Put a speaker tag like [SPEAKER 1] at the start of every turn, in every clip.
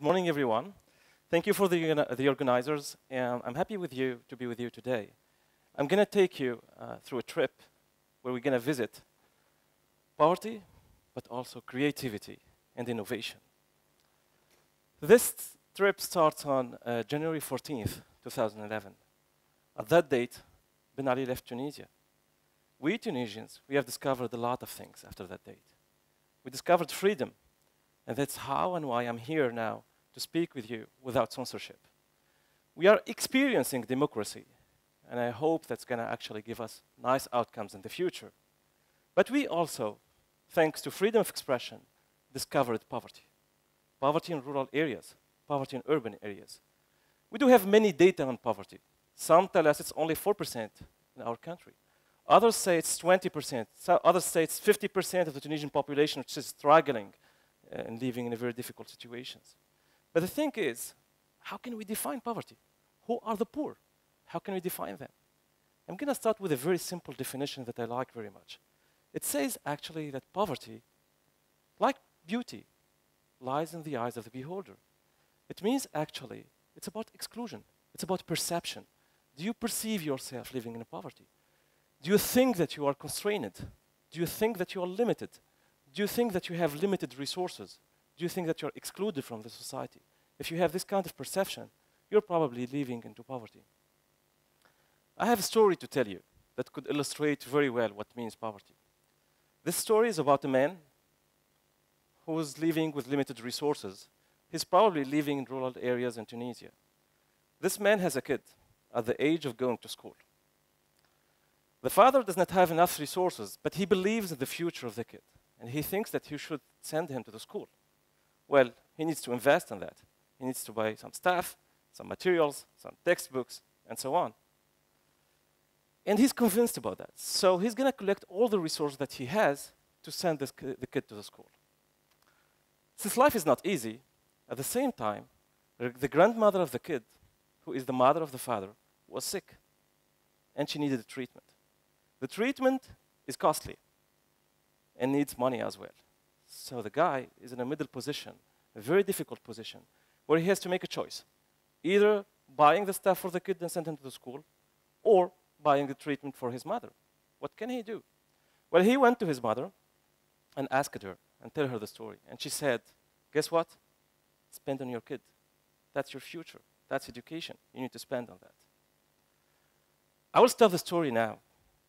[SPEAKER 1] morning, everyone. Thank you for the organizers, and I'm happy to be with you today. I'm going to take you through a trip where we're going to visit poverty, but also creativity and innovation. This trip starts on January 14th, 2011. At that date, Ben Ali left Tunisia. We Tunisians, we have discovered a lot of things after that date. We discovered freedom, and that's how and why I'm here now to speak with you without censorship. We are experiencing democracy, and I hope that's going to actually give us nice outcomes in the future. But we also, thanks to freedom of expression, discovered poverty. Poverty in rural areas, poverty in urban areas. We do have many data on poverty. Some tell us it's only 4% in our country. Others say it's 20%. Others say it's 50% of the Tunisian population which is struggling and living in very difficult situations. But the thing is, how can we define poverty? Who are the poor? How can we define them? I'm going to start with a very simple definition that I like very much. It says actually that poverty, like beauty, lies in the eyes of the beholder. It means actually it's about exclusion. It's about perception. Do you perceive yourself living in poverty? Do you think that you are constrained? Do you think that you are limited? Do you think that you have limited resources? Do you think that you're excluded from the society? If you have this kind of perception, you're probably living into poverty. I have a story to tell you that could illustrate very well what means poverty. This story is about a man who is living with limited resources. He's probably living in rural areas in Tunisia. This man has a kid at the age of going to school. The father does not have enough resources, but he believes in the future of the kid, and he thinks that he should send him to the school. Well, he needs to invest in that. He needs to buy some stuff, some materials, some textbooks, and so on. And he's convinced about that. So he's going to collect all the resources that he has to send the kid to the school. Since life is not easy, at the same time, the grandmother of the kid, who is the mother of the father, was sick, and she needed a treatment. The treatment is costly and needs money as well. So the guy is in a middle position, a very difficult position, where he has to make a choice. Either buying the stuff for the kid and send him to the school, or buying the treatment for his mother. What can he do? Well, he went to his mother and asked her and tell her the story. And she said, guess what? Spend on your kid. That's your future. That's education. You need to spend on that. I will stop the story now.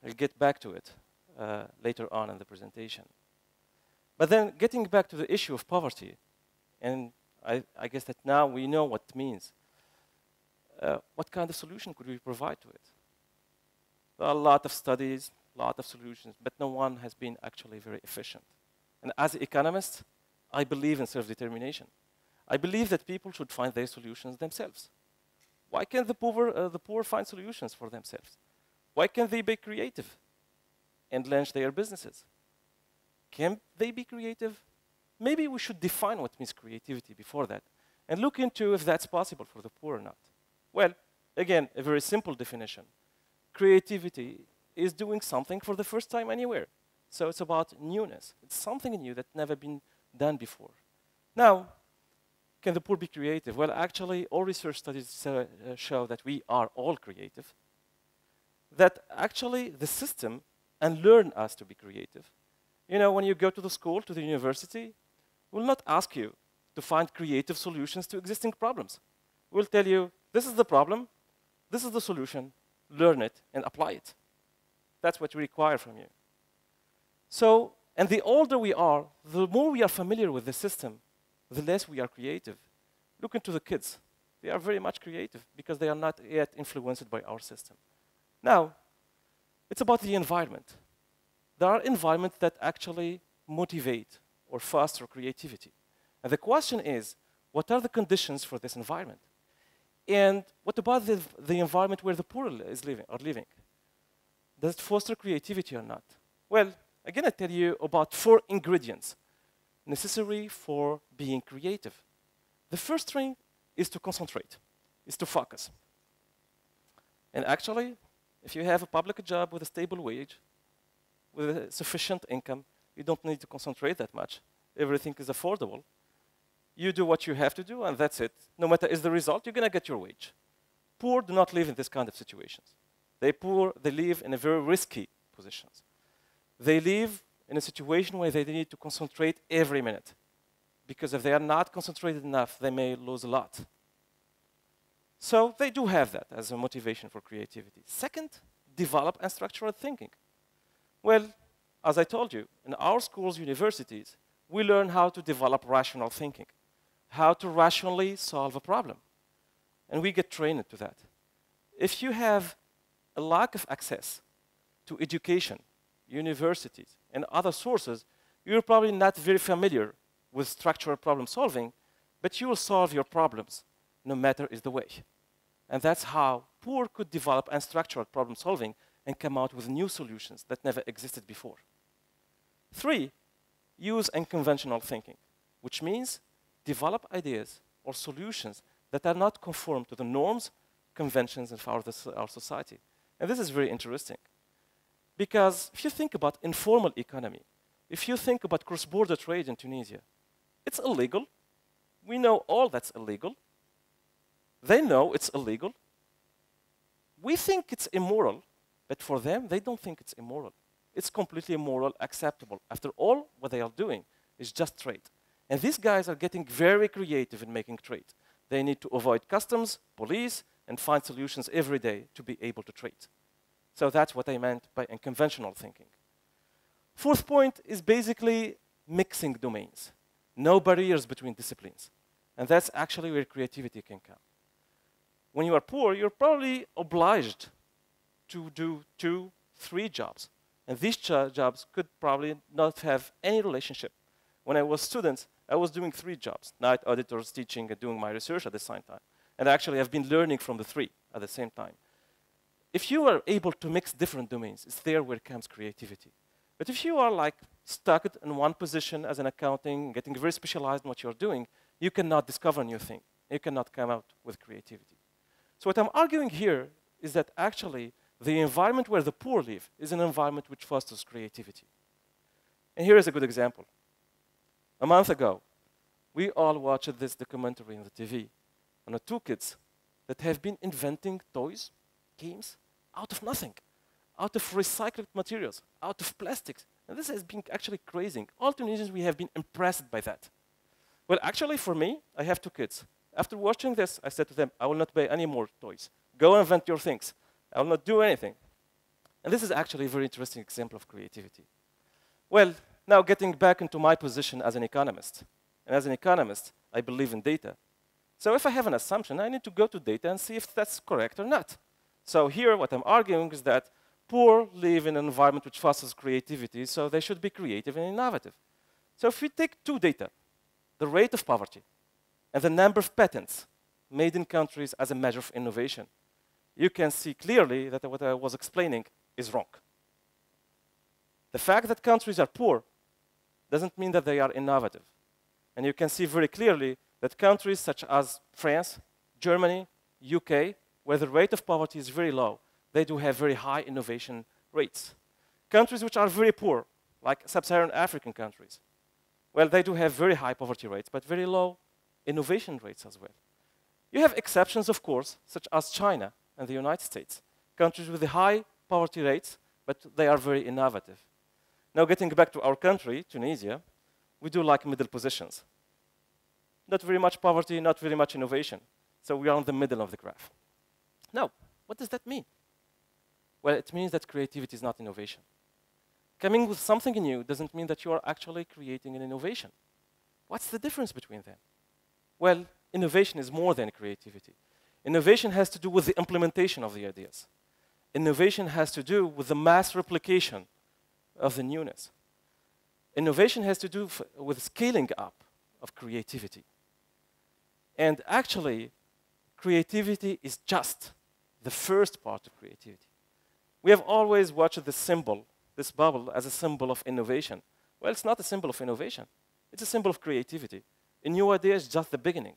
[SPEAKER 1] I'll get back to it later on in the presentation. But then getting back to the issue of poverty, and I guess that now we know what it means. What kind of solution could we provide to it? There are a lot of studies, a lot of solutions, but no one has been actually very efficient. And as an economist, I believe in self-determination. I believe that people should find their solutions themselves. Why can't the poor find solutions for themselves? Why can't they be creative and launch their businesses? Can they be creative? Maybe we should define what means creativity before that and look into if that's possible for the poor or not. Well, again, a very simple definition. Creativity is doing something for the first time anywhere. So it's about newness. It's something new that's never been done before. Now, can the poor be creative? Well, actually, all research studies show that we are all creative, that actually the system unlearn us to be creative. You know, when you go to the school, to the university, we'll not ask you to find creative solutions to existing problems. We'll tell you, this is the problem, this is the solution, learn it and apply it. That's what we require from you. So, and the older we are, the more we are familiar with the system, the less we are creative. Look into the kids. They are very much creative because they are not yet influenced by our system. Now, it's about the environment. There are environments that actually motivate or foster creativity. And the question is, what are the conditions for this environment? And what about the environment where the poor are living? Does it foster creativity or not? Well, again, I tell you about 4 ingredients necessary for being creative. The first thing is to concentrate, is to focus. And actually, if you have a public job with a stable wage, with a sufficient income, you don't need to concentrate that much. Everything is affordable. You do what you have to do, and that's it. No matter is the result, you're going to get your wage. Poor do not live in this kind of situations. They live in a very risky positions. They live in a situation where they need to concentrate every minute. Because if they are not concentrated enough, they may lose a lot. So they do have that as a motivation for creativity. Second, develop unstructured thinking. Well, as I told you, in our schools, universities, we learn how to develop rational thinking, how to rationally solve a problem. And we get trained to that. If you have a lack of access to education, universities, and other sources, you're probably not very familiar with structural problem solving, but you will solve your problems no matter is the way. And that's how poor could develop unstructured problem solving and come out with new solutions that never existed before. 3, use unconventional thinking, which means develop ideas or solutions that are not conform to the norms, conventions of our society. And this is very interesting. Because if you think about informal economy, if you think about cross-border trade in Tunisia, it's illegal. We know all that's illegal. They know it's illegal. We think it's immoral, but for them, they don't think it's immoral. It's completely moral, acceptable. After all, what they are doing is just trade. And these guys are getting very creative in making trade. They need to avoid customs, police, and find solutions every day to be able to trade. So that's what I meant by unconventional thinking. 4th point is basically mixing domains. No barriers between disciplines. And that's actually where creativity can come. When you are poor, you're probably obliged to do 2, 3 jobs. And these jobs could probably not have any relationship. When I was a student, I was doing 3 jobs, night auditors, teaching, and doing my research at the same time. And actually, I've been learning from the 3 at the same time. If you are able to mix different domains, it's there where comes creativity. But if you are like stuck in one position as an accounting, getting very specialized in what you're doing, you cannot discover new things. You cannot come out with creativity. So what I'm arguing here is that actually the environment where the poor live is an environment which fosters creativity. And here is a good example. A month ago, we all watched this documentary on the TV on the 2 kids that have been inventing toys, games, out of nothing, out of recycled materials, out of plastics. And this has been actually crazy. All Tunisians, we have been impressed by that. Well, actually, for me, I have 2 kids. After watching this, I said to them, I will not buy any more toys. Go invent your things. I will not do anything. And this is actually a very interesting example of creativity. Well, now getting back into my position as an economist. And as an economist, I believe in data. So if I have an assumption, I need to go to data and see if that's correct or not. So here, what I'm arguing is that poor live in an environment which fosters creativity, so they should be creative and innovative. So if we take 2 data, the rate of poverty and the number of patents made in countries as a measure of innovation, you can see clearly that what I was explaining is wrong. The fact that countries are poor doesn't mean that they are innovative. And you can see very clearly that countries such as France, Germany, UK, where the rate of poverty is very low, they do have very high innovation rates. Countries which are very poor, like sub-Saharan African countries, well, they do have very high poverty rates, but very low innovation rates as well. You have exceptions, of course, such as China and the United States, countries with the high poverty rates, but they are very innovative. Now, getting back to our country, Tunisia, we do like middle positions. Not very much poverty, not very much innovation. So we are in the middle of the graph. Now, what does that mean? Well, it means that creativity is not innovation. Coming with something new doesn't mean that you are actually creating an innovation. What's the difference between them? Well, innovation is more than creativity. Innovation has to do with the implementation of the ideas. Innovation has to do with the mass replication of the newness. Innovation has to do with scaling up of creativity. And actually, creativity is just the first part of creativity. We have always watched this symbol, this bubble, as a symbol of innovation. Well, it's not a symbol of innovation. It's a symbol of creativity. A new idea is just the beginning.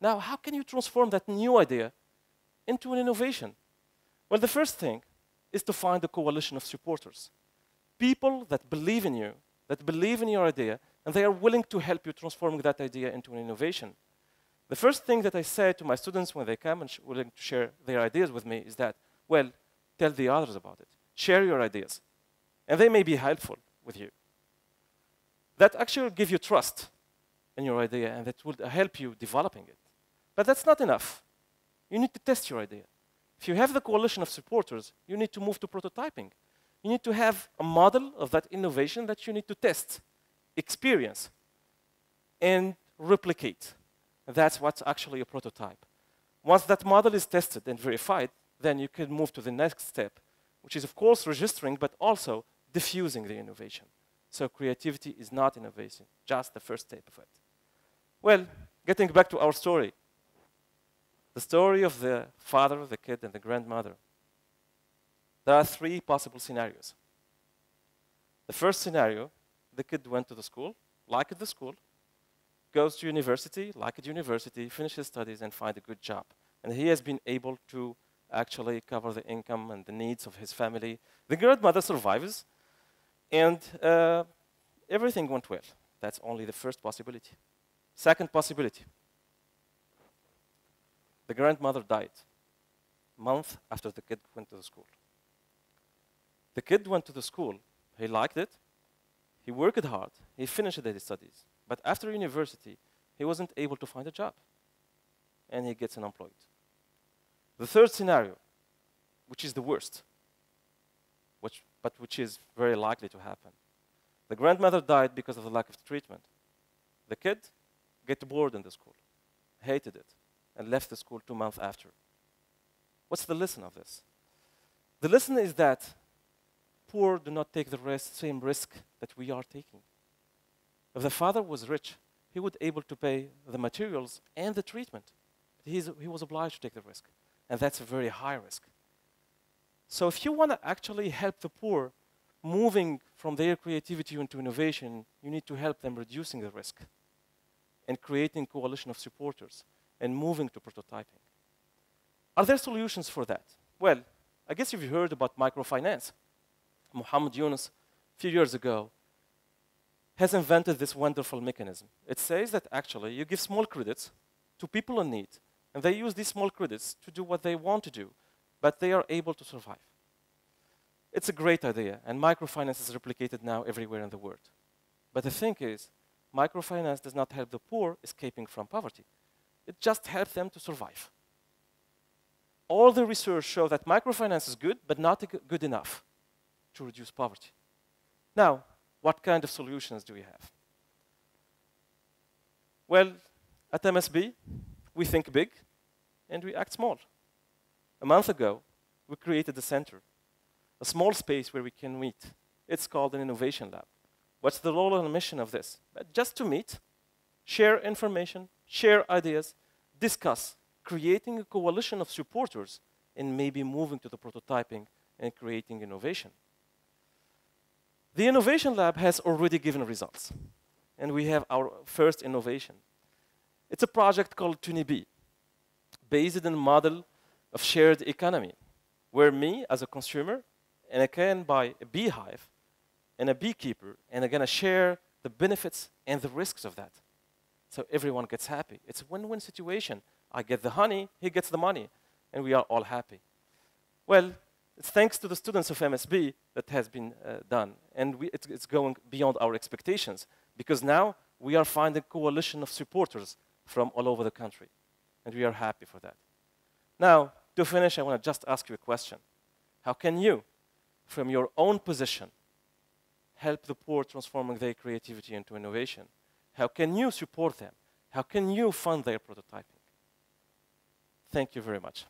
[SPEAKER 1] Now, how can you transform that new idea into an innovation? Well, the first thing is to find a coalition of supporters. People that believe in you, that believe in your idea, and they are willing to help you transforming that idea into an innovation. The first thing that I say to my students when they come and willing to share their ideas with me is that, well, tell the others about it. Share your ideas. And they may be helpful with you. That actually will give you trust in your idea, and that will help you developing it. But that's not enough. You need to test your idea. If you have the coalition of supporters, you need to move to prototyping. You need to have a model of that innovation that you need to test, experience, and replicate. That's what's actually a prototype. Once that model is tested and verified, then you can move to the next step, which is, of course, registering, but also diffusing the innovation. So creativity is not innovation, just the first step of it. Well, getting back to our story, the story of the father, the kid, and the grandmother. There are three possible scenarios. The first scenario, the kid went to the school, liked the school, goes to university, liked university, finishes studies, and find a good job. And he has been able to actually cover the income and the needs of his family. The grandmother survives, and everything went well. That's only the first possibility. Second possibility. The grandmother died a month after the kid went to the school. The kid went to the school. He liked it. He worked hard. He finished his studies. But after university, he wasn't able to find a job. And he gets unemployed. The third scenario, which is the worst, but which is very likely to happen. The grandmother died because of the lack of treatment. The kid got bored in the school, hated it, and left the school 2 months after. What's the lesson of this? The lesson is that poor do not take the same risk that we are taking. If the father was rich, he would be able to pay the materials and the treatment. But he was obliged to take the risk. And that's a very high risk. So if you want to actually help the poor moving from their creativity into innovation, you need to help them reducing the risk and creating coalition of supporters and moving to prototyping. Are there solutions for that? Well, I guess you've heard about microfinance. Muhammad Yunus, a few years ago, has invented this wonderful mechanism. It says that actually you give small credits to people in need, and they use these small credits to do what they want to do, but they are able to survive. It's a great idea, and microfinance is replicated now everywhere in the world. But the thing is, microfinance does not help the poor escaping from poverty. It just helps them to survive. All the research shows that microfinance is good, but not good enough to reduce poverty. Now, what kind of solutions do we have? Well, at MSB, we think big, and we act small. A month ago, we created a center, a small space where we can meet. It's called an innovation lab. What's the role and mission of this? Just to meet, share information, share ideas, discuss, creating a coalition of supporters, and maybe moving to the prototyping and creating innovation. The innovation lab has already given results, and we have our first innovation. It's a project called Tunabe, based on a model of shared economy, where me, as a consumer, and I can buy a beehive and a beekeeper, and I'm gonna share the benefits and the risks of that. So everyone gets happy. It's a win-win situation. I get the honey, he gets the money, and we are all happy. Well, it's thanks to the students of MSB that has been done, and it's going beyond our expectations, because now we are finding a coalition of supporters from all over the country, and we are happy for that. Now, to finish, I want to just ask you a question. How can you, from your own position, help the poor transforming their creativity into innovation? How can you support them? How can you fund their prototyping? Thank you very much.